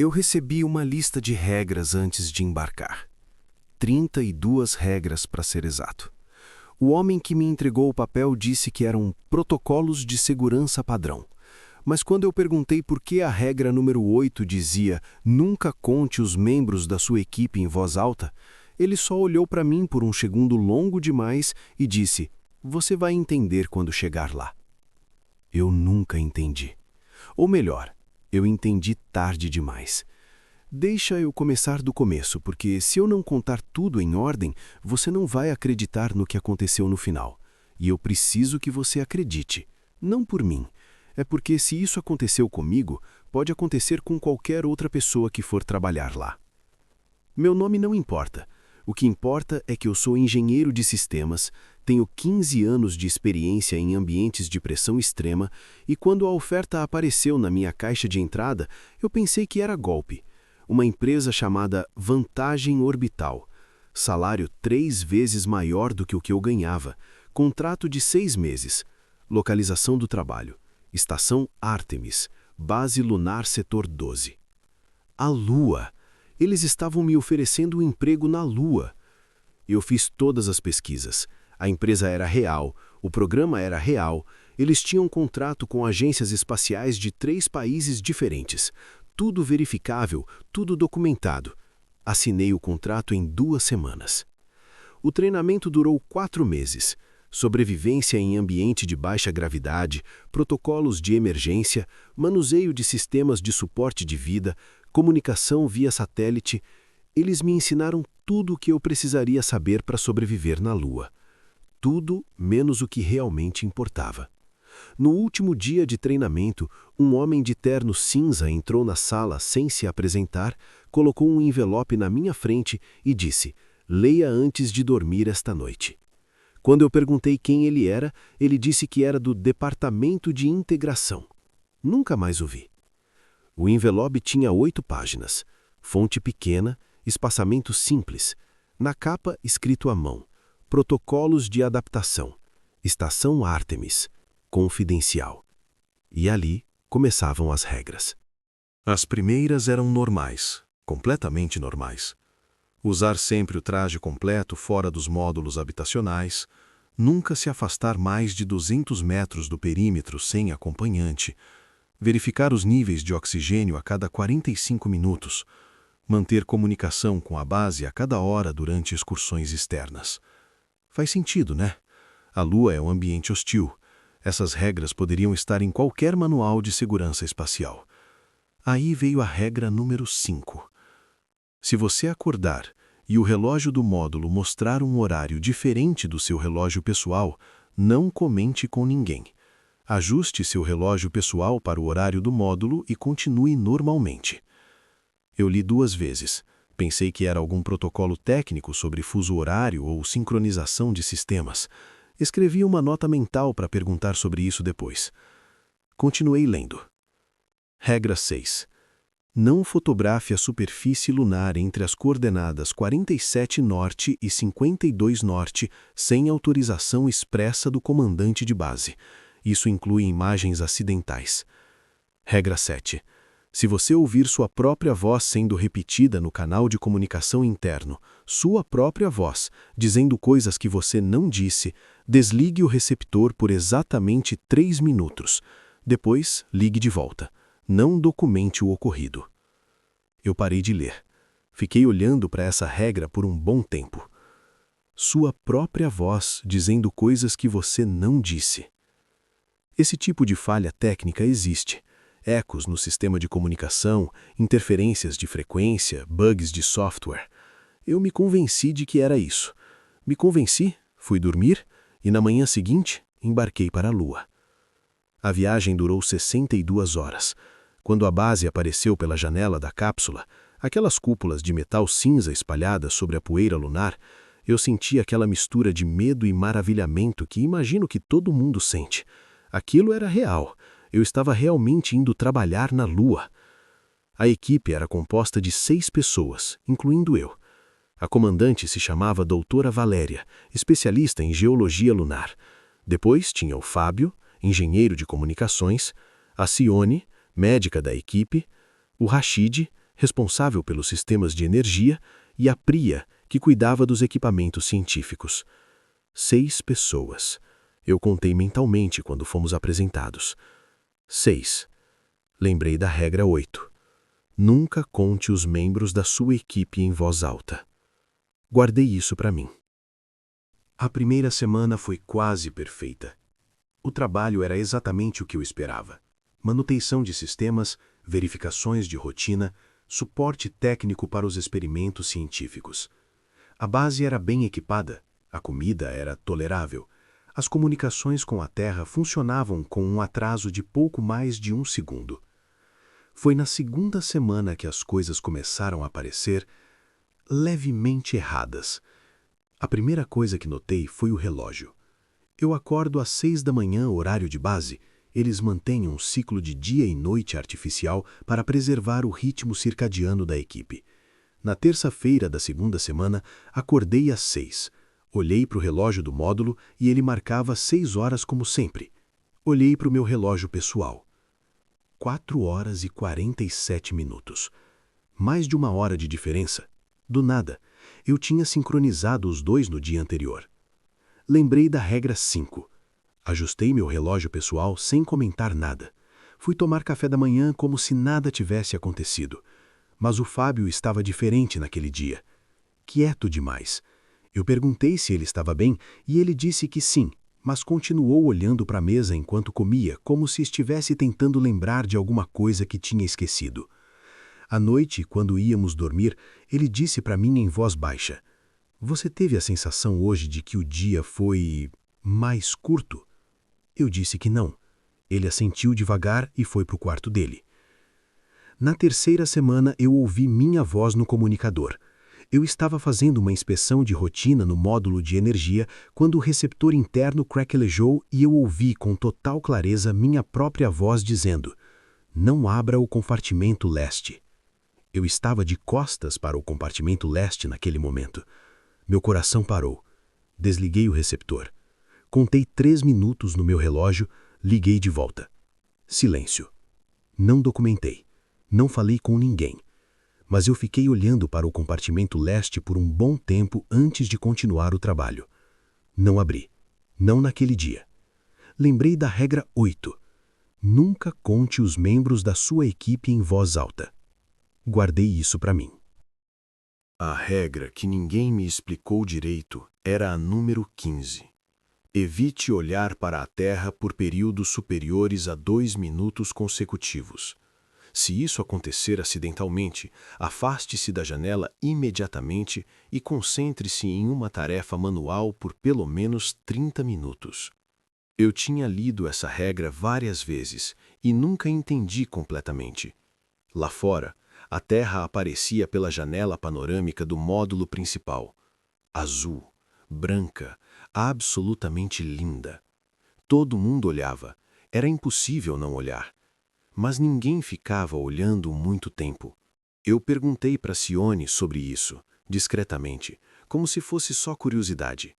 Eu recebi uma lista de regras antes de embarcar. 32 regras, para ser exato. O homem que me entregou o papel disse que eram protocolos de segurança padrão. Mas quando eu perguntei por que a regra número 8 dizia "nunca conte os membros da sua equipe em voz alta", ele só olhou para mim por um segundo longo demais e disse: "Você vai entender quando chegar lá." Eu nunca entendi. Ou melhor, eu entendi tarde demais. Deixa eu começar do começo, porque se eu não contar tudo em ordem, você não vai acreditar no que aconteceu no final. E eu preciso que você acredite. Não por mim. É porque se isso aconteceu comigo, pode acontecer com qualquer outra pessoa que for trabalhar lá. Meu nome não importa. O que importa é que eu sou engenheiro de sistemas, tenho 15 anos de experiência em ambientes de pressão extrema e quando a oferta apareceu na minha caixa de entrada, eu pensei que era golpe. Uma empresa chamada Vantagem Orbital. Salário 3 vezes maior do que o que eu ganhava. Contrato de 6 meses. Localização do trabalho. Estação Artemis. Base Lunar Setor 12. A Lua. Eles estavam me oferecendo um emprego na Lua. Eu fiz todas as pesquisas. A empresa era real, o programa era real, eles tinham contrato com agências espaciais de 3 países diferentes. Tudo verificável, tudo documentado. Assinei o contrato em 2 semanas. O treinamento durou 4 meses. Sobrevivência em ambiente de baixa gravidade, protocolos de emergência, manuseio de sistemas de suporte de vida, comunicação via satélite. Eles me ensinaram tudo o que eu precisaria saber para sobreviver na Lua. Tudo menos o que realmente importava. No último dia de treinamento, um homem de terno cinza entrou na sala sem se apresentar, colocou um envelope na minha frente e disse: "Leia antes de dormir esta noite." Quando eu perguntei quem ele era, ele disse que era do Departamento de Integração. Nunca mais o vi. O envelope tinha 8 páginas, fonte pequena, espaçamento simples. Na capa, escrito à mão: Protocolos de adaptação. Estação Artemis. Confidencial. E ali começavam as regras. As primeiras eram normais, completamente normais. Usar sempre o traje completo fora dos módulos habitacionais, nunca se afastar mais de 200 metros do perímetro sem acompanhante, verificar os níveis de oxigênio a cada 45 minutos, manter comunicação com a base a cada hora durante excursões externas. Faz sentido, né? A Lua é um ambiente hostil. Essas regras poderiam estar em qualquer manual de segurança espacial. Aí veio a regra número 5. Se você acordar e o relógio do módulo mostrar um horário diferente do seu relógio pessoal, não comente com ninguém. Ajuste seu relógio pessoal para o horário do módulo e continue normalmente. Eu li 2 vezes. Pensei que era algum protocolo técnico sobre fuso horário ou sincronização de sistemas. Escrevi uma nota mental para perguntar sobre isso depois. Continuei lendo. Regra 6. Não fotografe a superfície lunar entre as coordenadas 47 norte e 52 norte sem autorização expressa do comandante de base. Isso inclui imagens acidentais. Regra 7. Se você ouvir sua própria voz sendo repetida no canal de comunicação interno, sua própria voz, dizendo coisas que você não disse, desligue o receptor por exatamente 3 minutos. Depois, ligue de volta. Não documente o ocorrido. Eu parei de ler. Fiquei olhando para essa regra por um bom tempo. Sua própria voz dizendo coisas que você não disse. Esse tipo de falha técnica existe. Ecos no sistema de comunicação, interferências de frequência, bugs de software. Eu me convenci de que era isso. Me convenci, fui dormir e na manhã seguinte embarquei para a Lua. A viagem durou 62 horas. Quando a base apareceu pela janela da cápsula, aquelas cúpulas de metal cinza espalhadas sobre a poeira lunar, eu senti aquela mistura de medo e maravilhamento que imagino que todo mundo sente. Aquilo era real. Eu estava realmente indo trabalhar na Lua. A equipe era composta de 6 pessoas, incluindo eu. A comandante se chamava Doutora Valéria, especialista em geologia lunar. Depois tinha o Fábio, engenheiro de comunicações, a Cione, médica da equipe, o Rashid, responsável pelos sistemas de energia, e a Priya, que cuidava dos equipamentos científicos. 6 pessoas. Eu contei mentalmente quando fomos apresentados. 6. Lembrei da regra 8. Nunca conte os membros da sua equipe em voz alta. Guardei isso para mim. A primeira semana foi quase perfeita. O trabalho era exatamente o que eu esperava. Manutenção de sistemas, verificações de rotina, suporte técnico para os experimentos científicos. A base era bem equipada, a comida era tolerável. As comunicações com a Terra funcionavam com um atraso de pouco mais de 1 segundo. Foi na segunda semana que as coisas começaram a parecer levemente erradas. A primeira coisa que notei foi o relógio. Eu acordo às 6 da manhã, horário de base. Eles mantêm um ciclo de dia e noite artificial para preservar o ritmo circadiano da equipe. Na terça-feira da segunda semana, acordei às 6. Olhei para o relógio do módulo e ele marcava 6 horas como sempre. Olhei para o meu relógio pessoal. 4 horas e 47 minutos. Mais de 1 hora de diferença. Do nada, eu tinha sincronizado os dois no dia anterior. Lembrei da regra 5. Ajustei meu relógio pessoal sem comentar nada. Fui tomar café da manhã como se nada tivesse acontecido. Mas o Fábio estava diferente naquele dia. Quieto demais. Eu perguntei se ele estava bem e ele disse que sim, mas continuou olhando para a mesa enquanto comia, como se estivesse tentando lembrar de alguma coisa que tinha esquecido. À noite, quando íamos dormir, ele disse para mim em voz baixa: "Você teve a sensação hoje de que o dia foi mais curto?" Eu disse que não. Ele assentiu devagar e foi para o quarto dele. Na terceira semana, eu ouvi minha voz no comunicador. Eu estava fazendo uma inspeção de rotina no módulo de energia quando o receptor interno craquelejou e eu ouvi com total clareza minha própria voz dizendo: "Não abra o compartimento leste." Eu estava de costas para o compartimento leste naquele momento. Meu coração parou. Desliguei o receptor. Contei 3 minutos no meu relógio, liguei de volta. Silêncio. Não documentei. Não falei com ninguém. Mas eu fiquei olhando para o compartimento leste por um bom tempo antes de continuar o trabalho. Não abri. Não naquele dia. Lembrei da regra 8. Nunca conte os membros da sua equipe em voz alta. Guardei isso para mim. A regra que ninguém me explicou direito era a número 15. Evite olhar para a Terra por períodos superiores a 2 minutos consecutivos. Se isso acontecer acidentalmente, afaste-se da janela imediatamente e concentre-se em uma tarefa manual por pelo menos 30 minutos. Eu tinha lido essa regra várias vezes e nunca entendi completamente. Lá fora, a Terra aparecia pela janela panorâmica do módulo principal. Azul, branca, absolutamente linda. Todo mundo olhava. Era impossível não olhar. Mas ninguém ficava olhando muito tempo. Eu perguntei para Sione sobre isso, discretamente, como se fosse só curiosidade.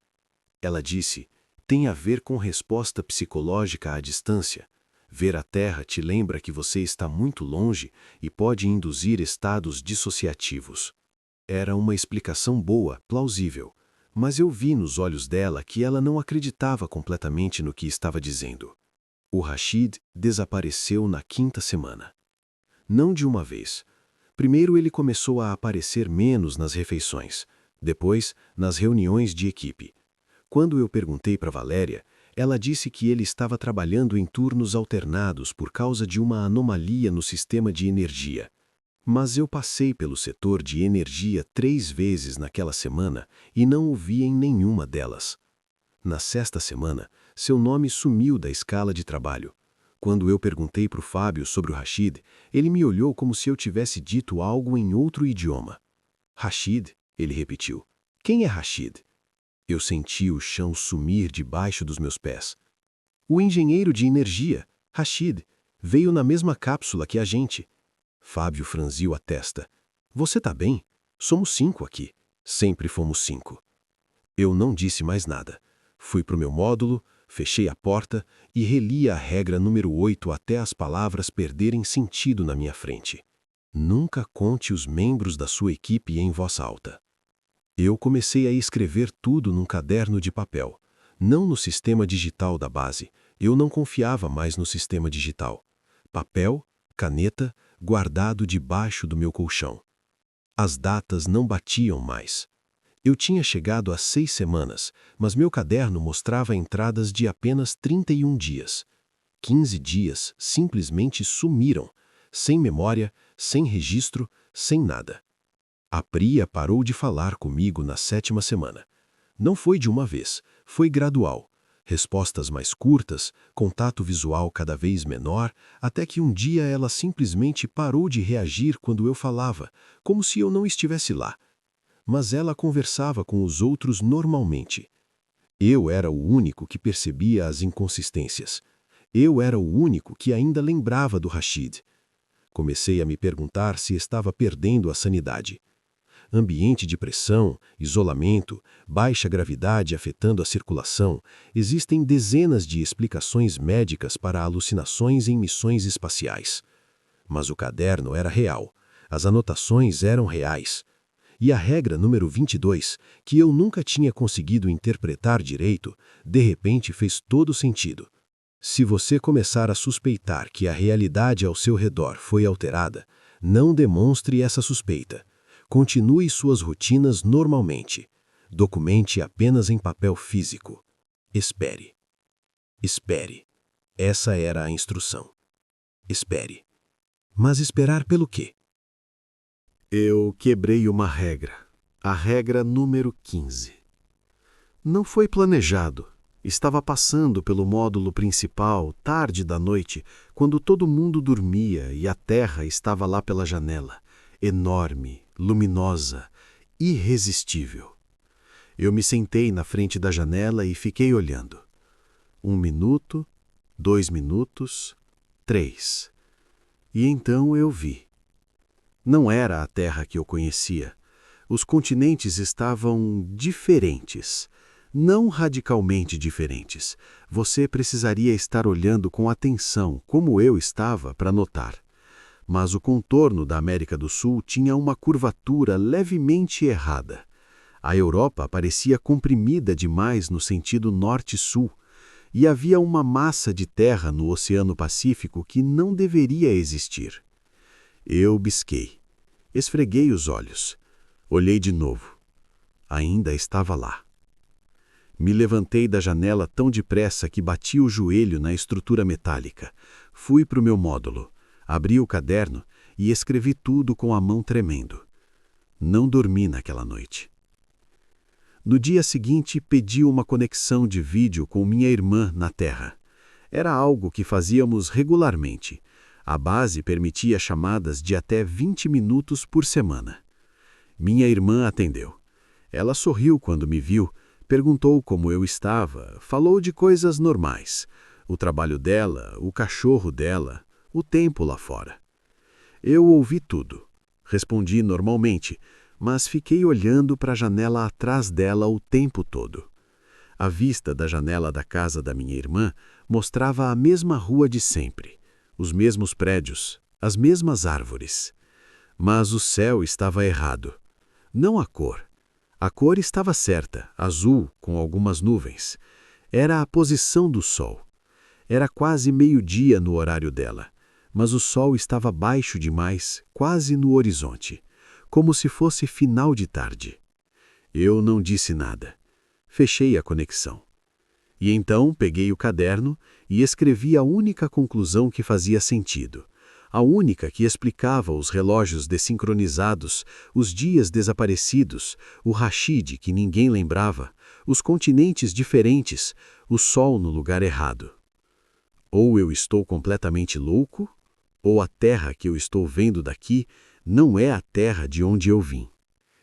Ela disse: "Tem a ver com resposta psicológica à distância. Ver a Terra te lembra que você está muito longe e pode induzir estados dissociativos." Era uma explicação boa, plausível, mas eu vi nos olhos dela que ela não acreditava completamente no que estava dizendo. O Rashid desapareceu na 5ª semana. Não de uma vez. Primeiro ele começou a aparecer menos nas refeições, depois nas reuniões de equipe. Quando eu perguntei para Valéria, ela disse que ele estava trabalhando em turnos alternados por causa de uma anomalia no sistema de energia. Mas eu passei pelo setor de energia 3 vezes naquela semana e não o vi em nenhuma delas. Na 6ª semana, seu nome sumiu da escala de trabalho. Quando eu perguntei para o Fábio sobre o Rashid, ele me olhou como se eu tivesse dito algo em outro idioma. "Rashid?" ele repetiu. "Quem é Rashid?" Eu senti o chão sumir debaixo dos meus pés. "O engenheiro de energia, Rashid, veio na mesma cápsula que a gente." Fábio franziu a testa. "Você tá bem? Somos 5 aqui. Sempre fomos 5." Eu não disse mais nada. Fui para o meu módulo, fechei a porta e reli a regra número 8 até as palavras perderem sentido na minha frente. Nunca conte os membros da sua equipe em voz alta. Eu comecei a escrever tudo num caderno de papel, não no sistema digital da base. Eu não confiava mais no sistema digital. Papel, caneta, guardado debaixo do meu colchão. As datas não batiam mais. Eu tinha chegado a 6 semanas, mas meu caderno mostrava entradas de apenas 31 dias. 15 dias simplesmente sumiram, sem memória, sem registro, sem nada. A Priya parou de falar comigo na 7ª semana. Não foi de uma vez, foi gradual. Respostas mais curtas, contato visual cada vez menor, até que um dia ela simplesmente parou de reagir quando eu falava, como se eu não estivesse lá. Mas ela conversava com os outros normalmente. Eu era o único que percebia as inconsistências. Eu era o único que ainda lembrava do Rashid. Comecei a me perguntar se estava perdendo a sanidade. Ambiente de pressão, isolamento, baixa gravidade afetando a circulação, existem dezenas de explicações médicas para alucinações em missões espaciais. Mas o caderno era real, as anotações eram reais. E a regra número 22, que eu nunca tinha conseguido interpretar direito, de repente fez todo sentido. Se você começar a suspeitar que a realidade ao seu redor foi alterada, não demonstre essa suspeita. Continue suas rotinas normalmente. Documente apenas em papel físico. Espere. Espere. Essa era a instrução. Espere. Mas esperar pelo quê? Eu quebrei uma regra, a regra número 15. Não foi planejado. Estava passando pelo módulo principal, tarde da noite, quando todo mundo dormia e a Terra estava lá pela janela, enorme, luminosa, irresistível. Eu me sentei na frente da janela e fiquei olhando. 1 minuto, 2 minutos, 3. E então eu vi. Não era a Terra que eu conhecia. Os continentes estavam diferentes. Não radicalmente diferentes. Você precisaria estar olhando com atenção, como eu estava, para notar. Mas o contorno da América do Sul tinha uma curvatura levemente errada. A Europa parecia comprimida demais no sentido norte-sul, e havia uma massa de terra no Oceano Pacífico que não deveria existir. Eu bisquei. Esfreguei os olhos. Olhei de novo. Ainda estava lá. Me levantei da janela tão depressa que bati o joelho na estrutura metálica. Fui para o meu módulo. Abri o caderno e escrevi tudo com a mão tremendo. Não dormi naquela noite. No dia seguinte, pedi uma conexão de vídeo com minha irmã na Terra. Era algo que fazíamos regularmente. A base permitia chamadas de até 20 minutos por semana. Minha irmã atendeu. Ela sorriu quando me viu, perguntou como eu estava, falou de coisas normais. O trabalho dela, o cachorro dela, o tempo lá fora. Eu ouvi tudo. Respondi normalmente, mas fiquei olhando para a janela atrás dela o tempo todo. A vista da janela da casa da minha irmã mostrava a mesma rua de sempre. Os mesmos prédios, as mesmas árvores. Mas o céu estava errado. Não a cor. A cor estava certa, azul, com algumas nuvens. Era a posição do sol. Era quase meio-dia no horário dela, mas o sol estava baixo demais, quase no horizonte, como se fosse final de tarde. Eu não disse nada. Fechei a conexão. E então peguei o caderno e escrevi a única conclusão que fazia sentido, a única que explicava os relógios desincronizados, os dias desaparecidos, o Rashid que ninguém lembrava, os continentes diferentes, o sol no lugar errado. Ou eu estou completamente louco, ou a Terra que eu estou vendo daqui não é a Terra de onde eu vim.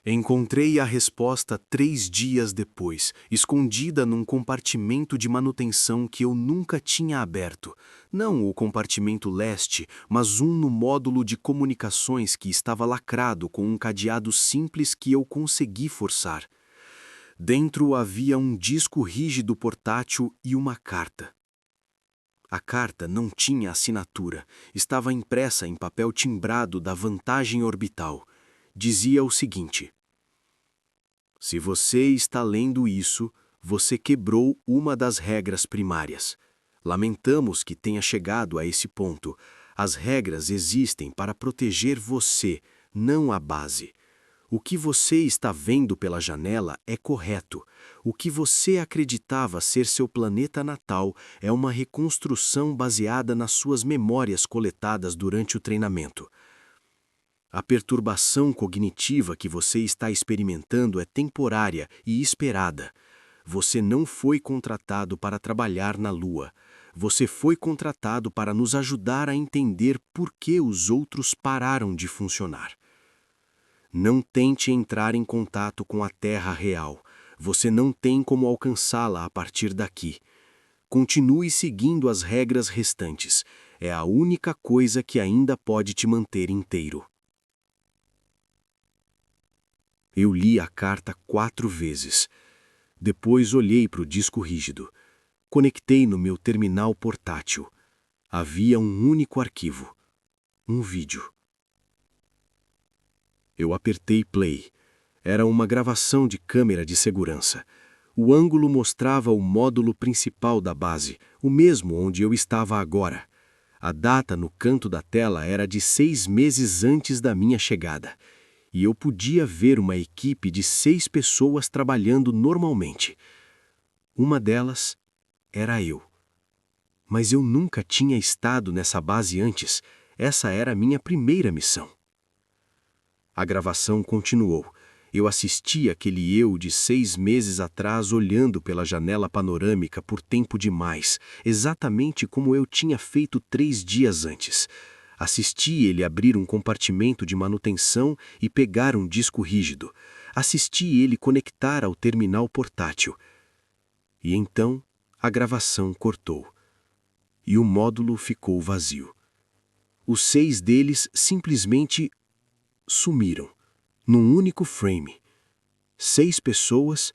Encontrei a resposta 3 dias depois, escondida num compartimento de manutenção que eu nunca tinha aberto. Não o compartimento leste, mas um no módulo de comunicações que estava lacrado com um cadeado simples que eu consegui forçar. Dentro havia um disco rígido portátil e uma carta. A carta não tinha assinatura, estava impressa em papel timbrado da vantagem orbital. Dizia o seguinte: se você está lendo isso, você quebrou uma das regras primárias. Lamentamos que tenha chegado a esse ponto. As regras existem para proteger você, não a base. O que você está vendo pela janela é correto. O que você acreditava ser seu planeta natal é uma reconstrução baseada nas suas memórias coletadas durante o treinamento. A perturbação cognitiva que você está experimentando é temporária e esperada. Você não foi contratado para trabalhar na Lua. Você foi contratado para nos ajudar a entender por que os outros pararam de funcionar. Não tente entrar em contato com a Terra real. Você não tem como alcançá-la a partir daqui. Continue seguindo as regras restantes. É a única coisa que ainda pode te manter inteiro. Eu li a carta 4 vezes. Depois olhei para o disco rígido. Conectei no meu terminal portátil. Havia um único arquivo. Um vídeo. Eu apertei play. Era uma gravação de câmera de segurança. O ângulo mostrava o módulo principal da base, o mesmo onde eu estava agora. A data no canto da tela era de 6 meses antes da minha chegada. E eu podia ver uma equipe de 6 pessoas trabalhando normalmente. Uma delas era eu. Mas eu nunca tinha estado nessa base antes. Essa era a minha primeira missão. A gravação continuou. Eu assisti aquele eu de 6 meses atrás olhando pela janela panorâmica por tempo demais, exatamente como eu tinha feito 3 dias antes. Assisti ele abrir um compartimento de manutenção e pegar um disco rígido. Assisti ele conectar ao terminal portátil. E então a gravação cortou. E o módulo ficou vazio. Os 6 deles simplesmente sumiram, num único frame. 6 pessoas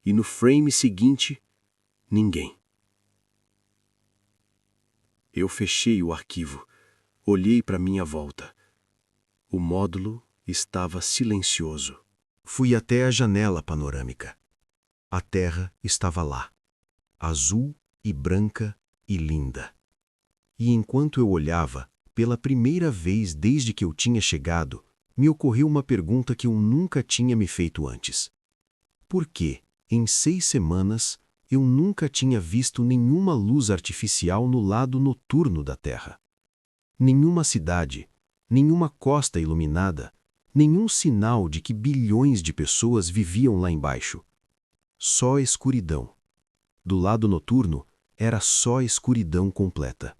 e no frame seguinte, ninguém. Eu fechei o arquivo, olhei para minha volta. O módulo estava silencioso. Fui até a janela panorâmica. A Terra estava lá, azul e branca e linda. E enquanto eu olhava, pela primeira vez desde que eu tinha chegado, me ocorreu uma pergunta que eu nunca tinha me feito antes. Por que, em 6 semanas, eu nunca tinha visto nenhuma luz artificial no lado noturno da Terra? Nenhuma cidade, nenhuma costa iluminada, nenhum sinal de que bilhões de pessoas viviam lá embaixo. Só escuridão. Do lado noturno, era só escuridão completa.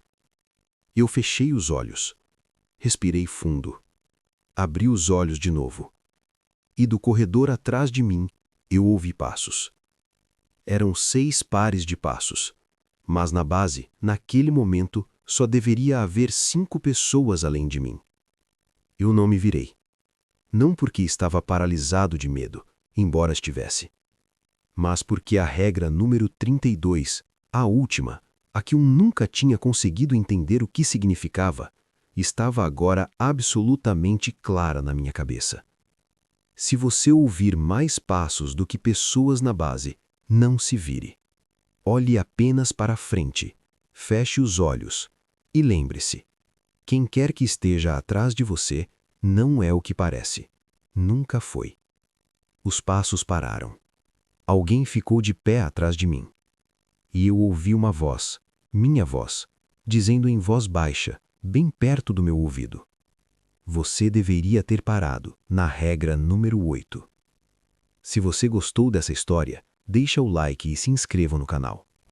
Eu fechei os olhos. Respirei fundo. Abri os olhos de novo. E do corredor atrás de mim, eu ouvi passos. Eram 6 pares de passos. Mas na base, naquele momento, só deveria haver 5 pessoas além de mim. Eu não me virei. Não porque estava paralisado de medo, embora estivesse. Mas porque a regra número 32, a última, a que eu nunca tinha conseguido entender o que significava, estava agora absolutamente clara na minha cabeça. Se você ouvir mais passos do que pessoas na base, não se vire. Olhe apenas para frente, feche os olhos e lembre-se: quem quer que esteja atrás de você não é o que parece. Nunca foi. Os passos pararam. Alguém ficou de pé atrás de mim. E eu ouvi uma voz, minha voz, dizendo em voz baixa, bem perto do meu ouvido: você deveria ter parado na regra número 8. Se você gostou dessa história, deixa o like e se inscreva no canal.